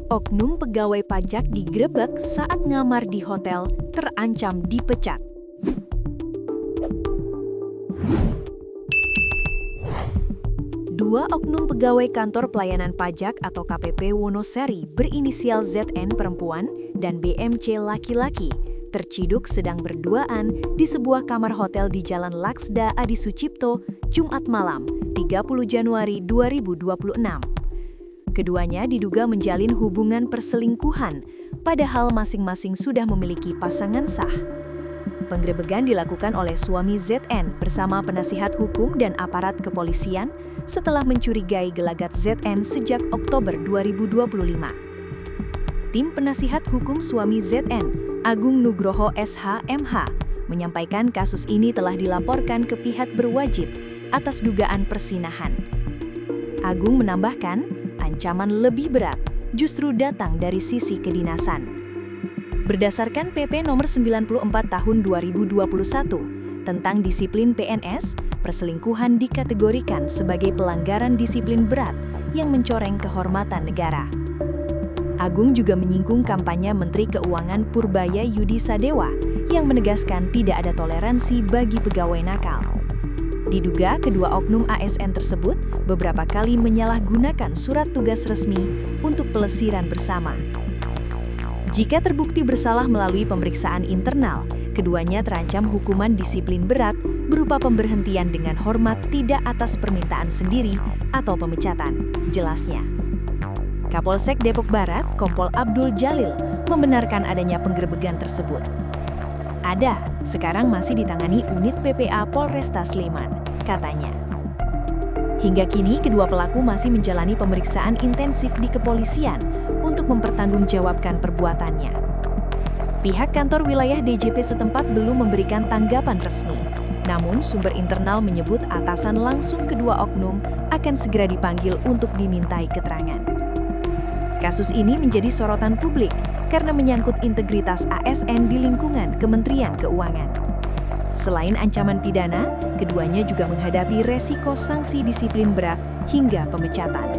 Oknum pegawai pajak digerebek saat ngamar di hotel, terancam dipecat. Dua oknum pegawai kantor pelayanan pajak atau KPP Wonosari berinisial ZN perempuan dan BMC laki-laki terciduk sedang berduaan di sebuah kamar hotel di Jalan Laksda Adi Sucipto, Jumat malam, 30 Januari 2026. Keduanya diduga menjalin hubungan perselingkuhan, padahal masing-masing sudah memiliki pasangan sah. Penggerebekan dilakukan oleh suami ZN bersama penasihat hukum dan aparat kepolisian setelah mencurigai gelagat ZN sejak Oktober 2025. Tim penasihat hukum suami ZN, Agung Nugroho SH.MH, menyampaikan kasus ini telah dilaporkan ke pihak berwajib atas dugaan persinahan. Agung menambahkan, ancaman lebih berat justru datang dari sisi kedinasan. Berdasarkan PP nomor 94 tahun 2021 tentang disiplin PNS, perselingkuhan dikategorikan sebagai pelanggaran disiplin berat yang mencoreng kehormatan negara. Agung juga menyinggung kampanye Menteri Keuangan Purbaya Yudi Sadewa yang menegaskan tidak ada toleransi bagi pegawai nakal. Diduga kedua oknum ASN tersebut beberapa kali menyalahgunakan surat tugas resmi untuk pelesiran bersama. Jika terbukti bersalah melalui pemeriksaan internal, keduanya terancam hukuman disiplin berat berupa pemberhentian dengan hormat tidak atas permintaan sendiri atau pemecatan, jelasnya. Kapolsek Depok Barat, Kompol Abdul Jalil, membenarkan adanya penggerebekan tersebut. Ada, sekarang masih ditangani unit PPA Polresta Sleman, katanya. Hingga kini, kedua pelaku masih menjalani pemeriksaan intensif di kepolisian untuk mempertanggungjawabkan perbuatannya. Pihak kantor wilayah DJP setempat belum memberikan tanggapan resmi, namun sumber internal menyebut atasan langsung kedua oknum akan segera dipanggil untuk dimintai keterangan. Kasus ini menjadi sorotan publik karena menyangkut integritas ASN di lingkungan Kementerian Keuangan. Selain ancaman pidana, keduanya juga menghadapi resiko sanksi disiplin berat hingga pemecatan.